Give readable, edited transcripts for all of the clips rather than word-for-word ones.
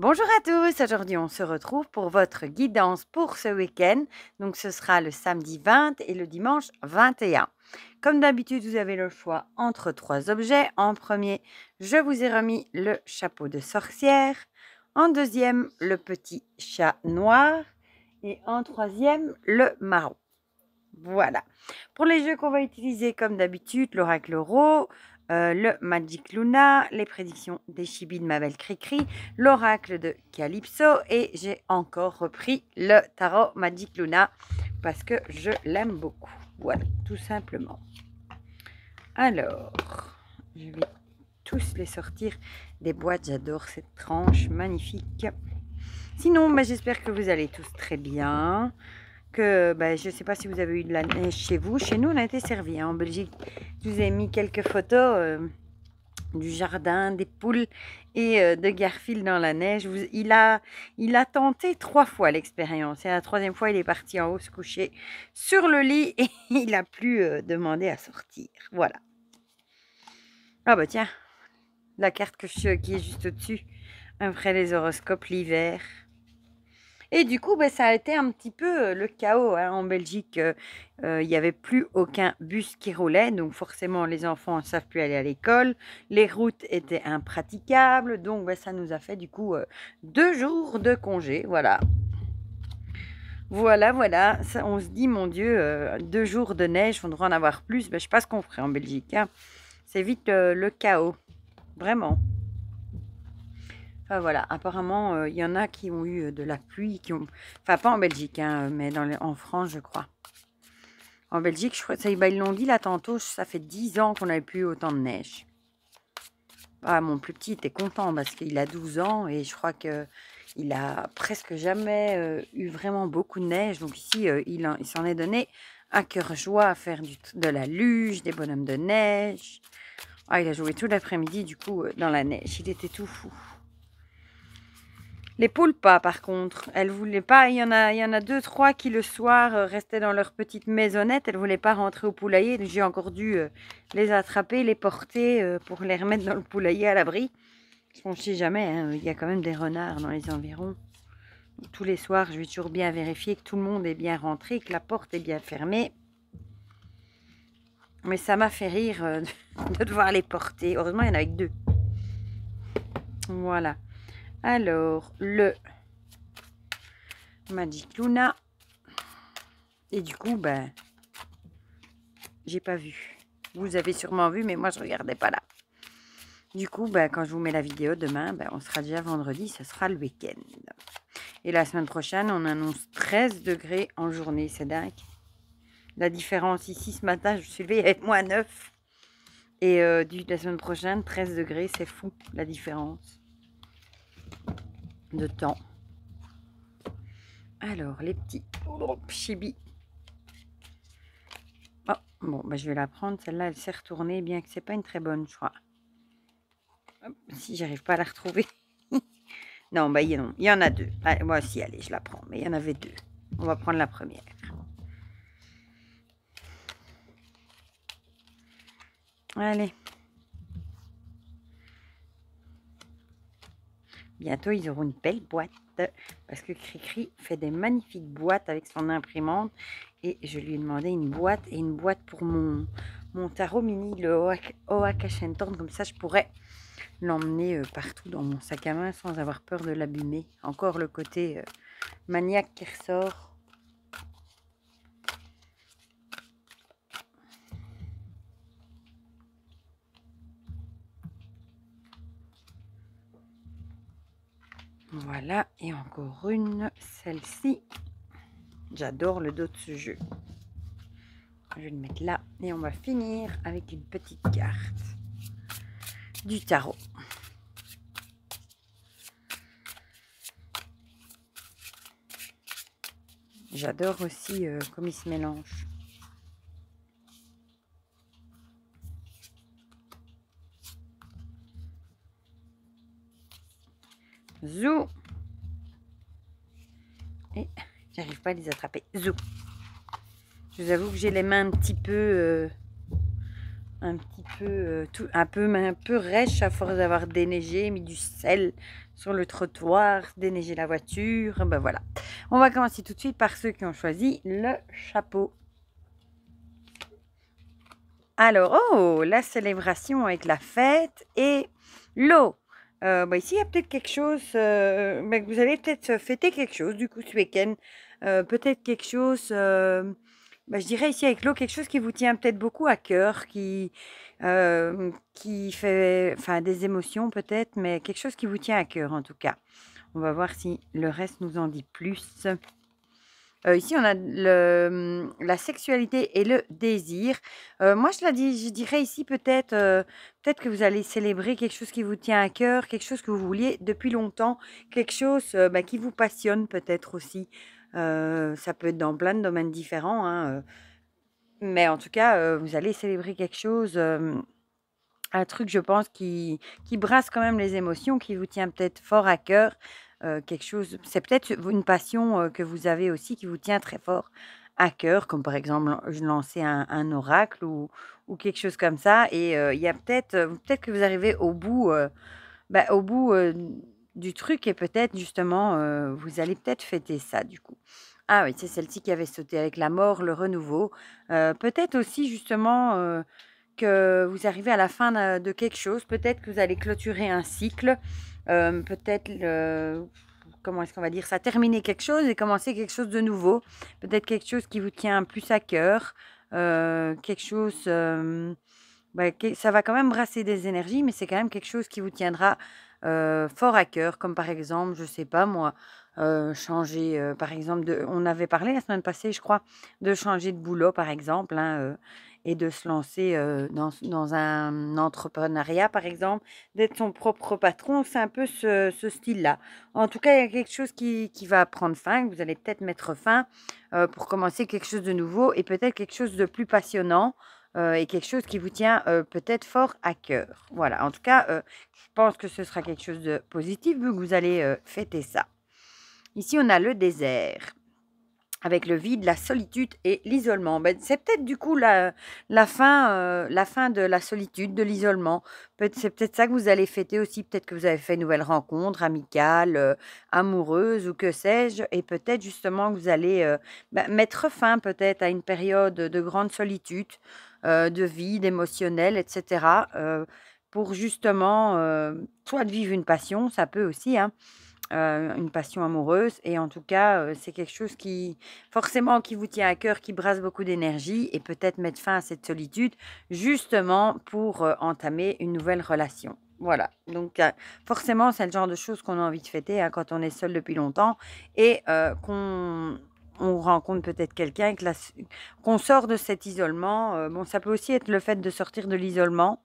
Bonjour à tous, aujourd'hui on se retrouve pour votre guidance pour ce week-end. Donc ce sera le samedi 20 et le dimanche 21. Comme d'habitude, vous avez le choix entre trois objets. En premier, je vous ai remis le chapeau de sorcière. En deuxième, le petit chat noir. Et en troisième, le marron. Voilà. Pour les jeux qu'on va utiliser comme d'habitude, l'oracle Ro, le Magic Luna, les prédictions des chibis de ma belle Cricri, l'oracle de Calypso et j'ai encore repris le tarot Magic Luna parce que je l'aime beaucoup. Voilà, tout simplement. Alors, je vais tous les sortir des boîtes. J'adore cette tranche magnifique. Sinon, j'espère que vous allez tous très bien. Je ne sais pas si vous avez eu de la neige chez vous. Chez nous, on a été servi en Belgique. Je vous ai mis quelques photos du jardin, des poules et de Garfield dans la neige. Il a tenté 3 fois l'expérience. Et la troisième fois, il est parti en haut se coucher sur le lit et il n'a plus demandé à sortir. Voilà. Ah bah tiens, la carte qui est juste au-dessus, après les horoscopes, l'hiver. Et du coup, ça a été un petit peu le chaos en Belgique. Il n'y avait plus aucun bus qui roulait, donc forcément les enfants ne savent plus aller à l'école. Les routes étaient impraticables, donc ça nous a fait du coup 2 jours de congé. Voilà. Voilà. Ça, on se dit, mon Dieu, 2 jours de neige, on devrait en avoir plus. Je ne sais pas ce qu'on ferait en Belgique. Hein. C'est vite le chaos, vraiment. Enfin, voilà, apparemment, il y en a qui ont eu de la pluie, enfin pas en Belgique, hein, mais en France, je crois. En Belgique, je crois, ils l'ont dit là tantôt, ça fait 10 ans qu'on n'avait plus autant de neige. Ah, mon plus petit était content parce qu'il a 12 ans et je crois qu'il a presque jamais eu vraiment beaucoup de neige. Donc ici, il s'en est donné à cœur joie à faire de la luge, des bonhommes de neige. Ah, il a joué tout l'après-midi du coup dans la neige, il était tout fou. Les poules pas, par contre. Elles voulaient pas. Il y en a 2, 3 qui le soir restaient dans leur petite maisonnette. Elles voulaient pas rentrer au poulailler. Donc j'ai encore dû les attraper, les porter pour les remettre dans le poulailler à l'abri. On ne sait jamais. Hein, il y a quand même des renards dans les environs. Donc, tous les soirs, je vais toujours bien vérifier que tout le monde est bien rentré, que la porte est bien fermée. Mais ça m'a fait rire de devoir les porter. Heureusement, il y en avait que 2. Voilà. Alors, le Magic Luna. Et du coup, j'ai pas vu. Vous avez sûrement vu, mais moi, je regardais pas là. Du coup, quand je vous mets la vidéo demain, on sera déjà vendredi, ce sera le week-end. Et la semaine prochaine, on annonce 13 degrés en journée. C'est dingue. La différence ici, ce matin, je me suis levée avec -9. Et la semaine prochaine, 13 degrés, c'est fou, la différence de temps. Alors, les petits chibis. Oh, bon, je vais la prendre. Celle-là, elle s'est retournée, bien que c'est pas une très bonne, je crois. Hop, si j'arrive pas à la retrouver. Non, non, il y en a 2. Allez, moi aussi, allez, je la prends. Mais il y en avait 2. On va prendre la première. Allez. Bientôt, ils auront une belle boîte. Parce que Cricri fait des magnifiques boîtes avec son imprimante. Et je lui ai demandé une boîte et une boîte pour mon tarot mini, le Oak Ashentorn. Comme ça, je pourrais l'emmener partout dans mon sac à main sans avoir peur de l'abîmer. Encore le côté maniaque qui ressort. Voilà, et encore une, celle-ci. J'adore le dos de ce jeu. Je vais le mettre là et on va finir avec une petite carte du tarot. J'adore aussi comme il se mélange. Zou. Et j'arrive pas à les attraper. Zou. Je vous avoue que j'ai les mains un petit peu un petit peu, un peu rêche à force d'avoir déneigé, mis du sel sur le trottoir, déneigé la voiture. Ben voilà. On va commencer tout de suite par ceux qui ont choisi le chapeau. Alors, oh, la célébration avec la fête et l'eau. Ici, il y a peut-être quelque chose, que vous allez peut-être fêter quelque chose du coup ce week-end. Peut-être quelque chose, je dirais ici avec l'eau, quelque chose qui vous tient peut-être beaucoup à cœur, qui fait, enfin, des émotions peut-être, mais quelque chose qui vous tient à cœur en tout cas. On va voir si le reste nous en dit plus. Ici, on a la sexualité et le désir. Moi, je dirais ici peut-être que vous allez célébrer quelque chose qui vous tient à cœur, quelque chose que vous vouliez depuis longtemps, quelque chose qui vous passionne peut-être aussi. Ça peut être dans plein de domaines différents, hein, mais en tout cas, vous allez célébrer quelque chose, un truc, je pense, qui brasse quand même les émotions, qui vous tient peut-être fort à cœur. Quelque chose, c'est peut-être une passion que vous avez aussi qui vous tient très fort à cœur, comme par exemple lancer un oracle ou quelque chose comme ça. Et il y a peut-être que vous arrivez au bout du truc et peut-être justement, vous allez peut-être fêter ça du coup. Ah oui, c'est celle-ci qui avait sauté avec la mort, le renouveau. Peut-être aussi justement que vous arrivez à la fin de quelque chose. Peut-être que vous allez clôturer un cycle. Peut-être, comment est-ce qu'on va dire ça? Terminer quelque chose et commencer quelque chose de nouveau. Peut-être quelque chose qui vous tient plus à cœur. Quelque chose, ça va quand même brasser des énergies, mais c'est quand même quelque chose qui vous tiendra fort à cœur. Comme par exemple, je sais pas moi, changer, par exemple, on avait parlé la semaine passée, je crois, de changer de boulot, par exemple, hein, et de se lancer dans un entrepreneuriat, par exemple, d'être son propre patron, c'est un peu ce style-là. En tout cas, il y a quelque chose qui va prendre fin, que vous allez peut-être mettre fin pour commencer quelque chose de nouveau et peut-être quelque chose de plus passionnant et quelque chose qui vous tient peut-être fort à cœur. Voilà, en tout cas, je pense que ce sera quelque chose de positif vu que vous allez fêter ça. Ici, on a le désert avec le vide, la solitude et l'isolement. C'est peut-être du coup la fin de la solitude, de l'isolement. C'est peut-être ça que vous allez fêter aussi. Peut-être que vous avez fait une nouvelle rencontre amicale, amoureuse ou que sais-je. Et peut-être justement que vous allez mettre fin peut-être à une période de grande solitude, de vide émotionnel, etc. Pour justement, soit de vivre une passion, ça peut aussi, hein, une passion amoureuse et en tout cas, c'est quelque chose qui forcément qui vous tient à cœur, qui brasse beaucoup d'énergie et peut-être mettre fin à cette solitude justement pour, entamer une nouvelle relation. Voilà, donc forcément, c'est le genre de choses qu'on a envie de fêter, hein, quand on est seul depuis longtemps et qu'on rencontre peut-être quelqu'un et qu'on sort de cet isolement, bon, ça peut aussi être le fait de sortir de l'isolement.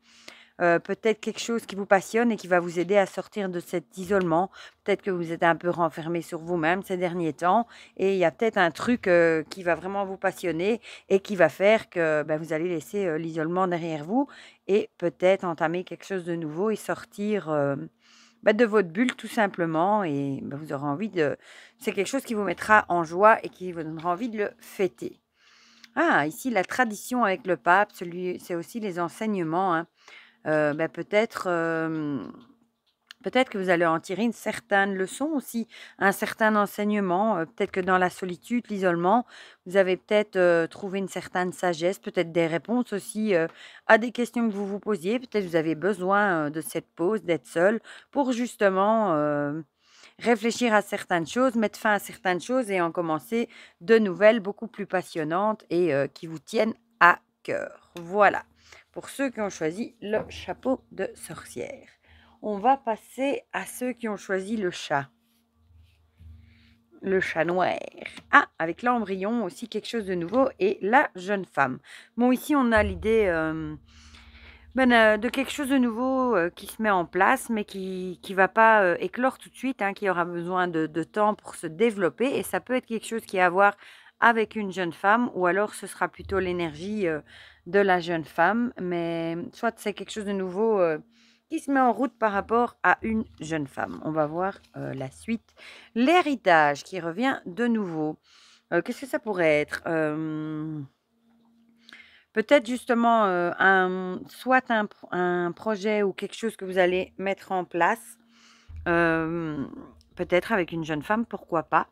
Peut-être quelque chose qui vous passionne et qui va vous aider à sortir de cet isolement. Peut-être que vous êtes un peu renfermé sur vous-même ces derniers temps et il y a peut-être un truc qui va vraiment vous passionner et qui va faire que vous allez laisser l'isolement derrière vous et peut-être entamer quelque chose de nouveau et sortir de votre bulle tout simplement et vous aurez envie de... C'est quelque chose qui vous mettra en joie et qui vous donnera envie de le fêter. Ah, ici, la tradition avec le pape, c'est aussi les enseignements, hein. Peut-être, peut-être que vous allez en tirer une certaine leçon aussi, un certain enseignement. Peut-être que dans la solitude, l'isolement, vous avez peut-être trouvé une certaine sagesse, peut-être des réponses aussi à des questions que vous vous posiez. Peut-être que vous avez besoin de cette pause, d'être seul, pour justement réfléchir à certaines choses, mettre fin à certaines choses et en commencer de nouvelles, beaucoup plus passionnantes et qui vous tiennent à cœur. Voilà, pour ceux qui ont choisi le chapeau de sorcière. On va passer à ceux qui ont choisi le chat. Le chat noir. Ah, avec l'embryon aussi quelque chose de nouveau et la jeune femme. Bon, ici on a l'idée de quelque chose de nouveau qui se met en place, mais qui va pas éclore tout de suite, hein, qui aura besoin de temps pour se développer. Et ça peut être quelque chose qui a à voir avec une jeune femme, ou alors ce sera plutôt l'énergie de la jeune femme. Mais soit c'est quelque chose de nouveau qui se met en route par rapport à une jeune femme. On va voir la suite. L'héritage qui revient de nouveau. Qu'est-ce que ça pourrait être peut-être justement soit un projet ou quelque chose que vous allez mettre en place, euh, peut-être avec une jeune femme, pourquoi pas,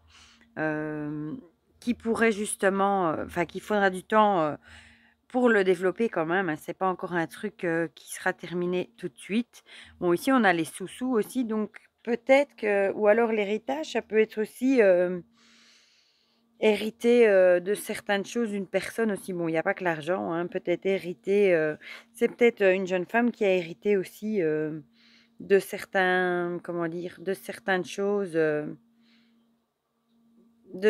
euh, qui pourrait justement, enfin, qu'il faudra du temps pour le développer quand même, hein. C'est pas encore un truc qui sera terminé tout de suite. Bon, ici, on a les sous-sous aussi, donc peut-être que, ou alors l'héritage, ça peut être aussi hériter de certaines choses d'une personne aussi. Bon, il n'y a pas que l'argent, hein, peut-être hériter. C'est peut-être une jeune femme qui a hérité aussi de certains, comment dire, de certaines choses, de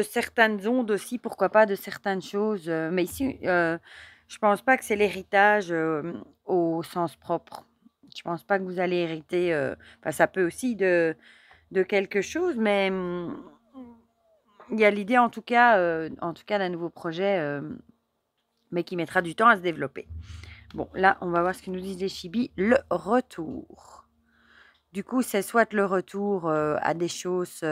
certaines ondes aussi, pourquoi pas, de certaines choses. Mais ici, je pense pas que c'est l'héritage au sens propre. Je pense pas que vous allez hériter. Enfin, ça peut aussi de quelque chose, mais il y a l'idée en tout cas d'un nouveau projet, mais qui mettra du temps à se développer. Bon, là, on va voir ce que nous disent les chibis. Le retour. Du coup, c'est soit le retour à des choses,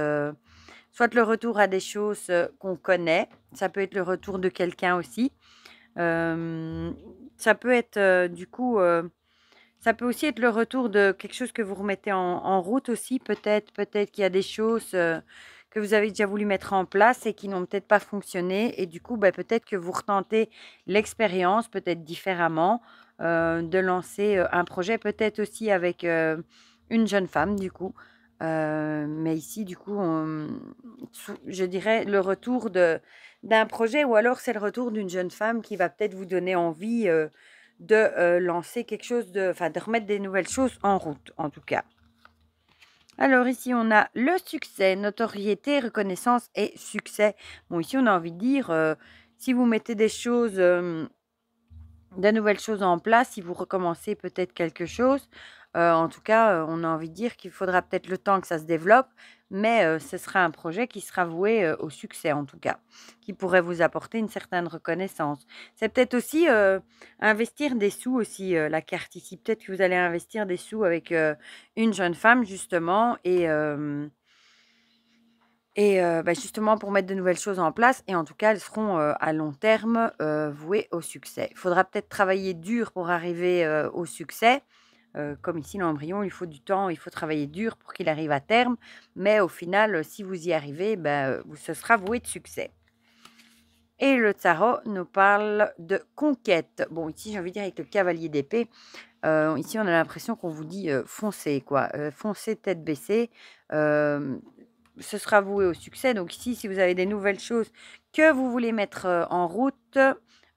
soit le retour à des choses qu'on connaît. Ça peut être le retour de quelqu'un aussi. Euh, ça peut être du coup, ça peut aussi être le retour de quelque chose que vous remettez en route aussi. Peut-être qu'il y a des choses que vous avez déjà voulu mettre en place et qui n'ont peut-être pas fonctionné. Et du coup, ben, peut-être que vous retentez l'expérience, peut-être différemment, de lancer un projet, peut-être aussi avec une jeune femme, du coup. Mais ici, du coup, je dirais le retour d'un projet ou alors c'est le retour d'une jeune femme qui va peut-être vous donner envie de lancer quelque chose, enfin de remettre des nouvelles choses en route, en tout cas. Alors ici, on a le succès, notoriété, reconnaissance et succès. Bon, ici, on a envie de dire, si vous mettez des choses, de nouvelles choses en place, si vous recommencez peut-être quelque chose, en tout cas, on a envie de dire qu'il faudra peut-être le temps que ça se développe, mais ce sera un projet qui sera voué au succès, en tout cas, qui pourrait vous apporter une certaine reconnaissance. C'est peut-être aussi investir des sous aussi, la carte ici. Peut-être que vous allez investir des sous avec une jeune femme, justement, et bah, justement pour mettre de nouvelles choses en place et en tout cas, elles seront, à long terme, vouées au succès. Il faudra peut-être travailler dur pour arriver, au succès. Comme ici l'embryon, il faut du temps, il faut travailler dur pour qu'il arrive à terme, mais au final, si vous y arrivez, bah, ce sera voué de succès. Et le tarot nous parle de conquête. Bon, ici, j'ai envie de dire avec le cavalier d'épée, ici, on a l'impression qu'on vous dit, foncez quoi, foncez tête baissée, hem ce sera voué au succès. Donc ici, si vous avez des nouvelles choses que vous voulez mettre en route,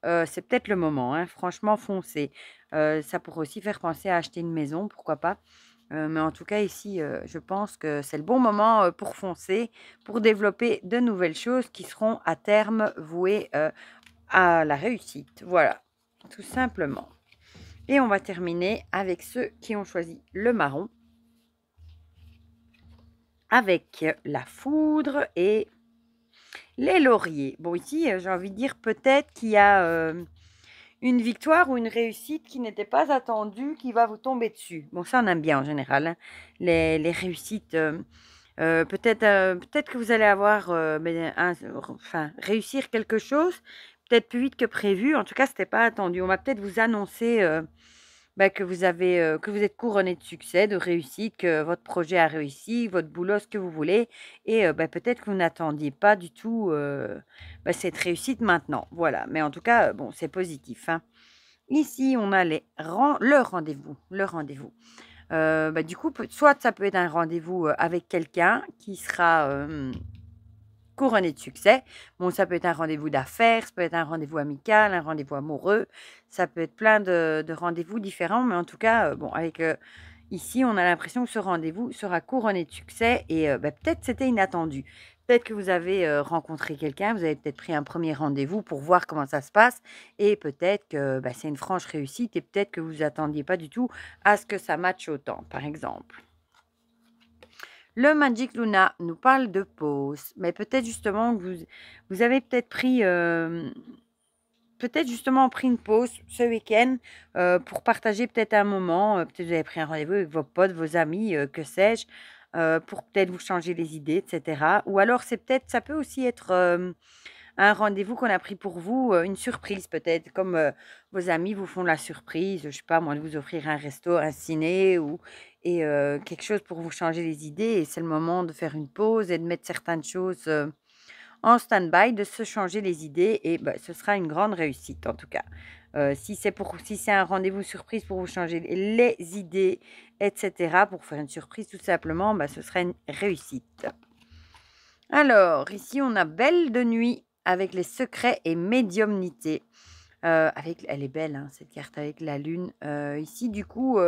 c'est peut-être le moment, hein. Franchement, foncez. Ça pourrait aussi faire penser à acheter une maison, pourquoi pas. Mais en tout cas, ici, je pense que c'est le bon moment pour foncer, pour développer de nouvelles choses qui seront à terme vouées à la réussite. Voilà, tout simplement. Et on va terminer avec ceux qui ont choisi le marron, avec la foudre et les lauriers. Bon, ici, j'ai envie de dire peut-être qu'il y a une victoire ou une réussite qui n'était pas attendue, qui va vous tomber dessus. Bon, ça, on aime bien en général, hein, les réussites. Peut-être que vous allez avoir, enfin, réussir quelque chose, peut-être plus vite que prévu. En tout cas, ce n'était pas attendu. On va peut-être vous annoncer bah, que vous êtes couronné de succès, de réussite, que votre projet a réussi, votre boulot, ce que vous voulez. Et bah, peut-être que vous n'attendiez pas du tout bah, cette réussite maintenant. Voilà. Mais en tout cas, bon, c'est positif, hein. Ici, on a le rendez-vous. Le rendez-vous. Bah, du coup, soit ça peut être un rendez-vous avec quelqu'un qui sera couronné de succès. Bon, ça peut être un rendez-vous d'affaires, ça peut être un rendez-vous amical, un rendez-vous amoureux, ça peut être plein de rendez-vous différents, mais en tout cas, bon, avec ici, on a l'impression que ce rendez-vous sera couronné de succès et bah, peut-être c'était inattendu. Peut-être que vous avez rencontré quelqu'un, vous avez peut-être pris un premier rendez-vous pour voir comment ça se passe et peut-être que bah, c'est une franche réussite et peut-être que vous ne attendiez pas du tout à ce que ça matche autant, par exemple. Le Magic Luna nous parle de pause, mais peut-être justement que vous avez peut-être pris, une pause ce week-end pour partager peut-être un moment. Peut-être vous avez pris un rendez-vous avec vos potes, vos amis, que sais-je, pour peut-être vous changer les idées, etc. Ou alors ça peut aussi être un rendez-vous qu'on a pris pour vous, une surprise peut-être, comme vos amis vous font la surprise, je sais pas moi, de vous offrir un resto, un ciné ou quelque chose pour vous changer les idées et c'est le moment de faire une pause et de mettre certaines choses, en stand-by, de se changer les idées et bah, ce sera une grande réussite en tout cas. Si c'est un rendez-vous surprise pour vous changer les idées et cetera, pour faire une surprise tout simplement, bah, ce sera une réussite. Alors, ici, on a Belle de nuit avec les secrets et médiumnité. Elle est belle, hein, cette carte avec la lune. Ici, du coup,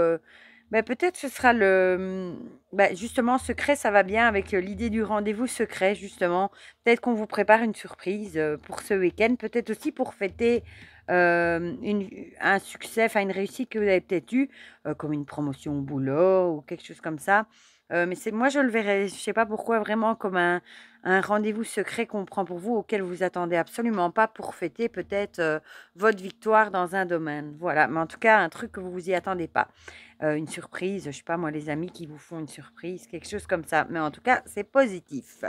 bah, peut-être ce sera bah, justement, secret, ça va bien avec l'idée du rendez-vous secret, justement. Peut-être qu'on vous prépare une surprise pour ce week-end. Peut-être aussi pour fêter un succès, enfin une réussite que vous avez peut-être eue, comme une promotion au boulot ou quelque chose comme ça. Mais moi, je le verrais, je sais pas pourquoi, vraiment comme un rendez-vous secret qu'on prend pour vous, auquel vous attendez absolument pas pour fêter peut-être votre victoire dans un domaine. Voilà, mais en tout cas, un truc que vous vous y attendez pas. Une surprise, je sais pas moi, les amis qui vous font une surprise, quelque chose comme ça. Mais en tout cas, c'est positif.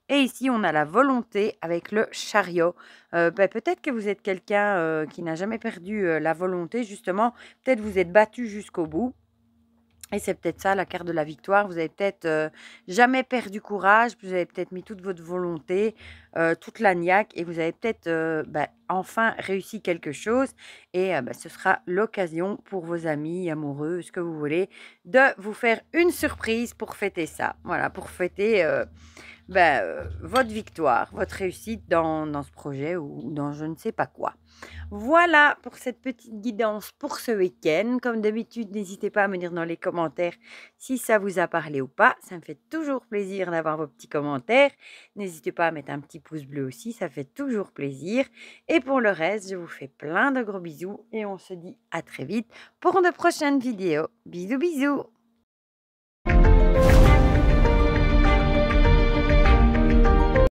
Et ici, on a la volonté avec le chariot. Bah, peut-être que vous êtes quelqu'un qui n'a jamais perdu la volonté, justement. Peut-être vous êtes battu jusqu'au bout. Et c'est peut-être ça la carte de la victoire. Vous avez peut-être jamais perdu courage, vous avez peut-être mis toute votre volonté, toute la niaque et vous avez peut-être bah, enfin réussi quelque chose. Et bah, ce sera l'occasion pour vos amis, amoureux, ce que vous voulez, de vous faire une surprise pour fêter ça. Voilà, pour fêter votre victoire, votre réussite dans ce projet ou dans je ne sais pas quoi. Voilà pour cette petite guidance pour ce week-end. Comme d'habitude, n'hésitez pas à me dire dans les commentaires si ça vous a parlé ou pas. Ça me fait toujours plaisir d'avoir vos petits commentaires. N'hésitez pas à mettre un petit pouce bleu aussi, ça fait toujours plaisir. Et pour le reste, je vous fais plein de gros bisous et on se dit à très vite pour de prochaines vidéos. Bisous bisous.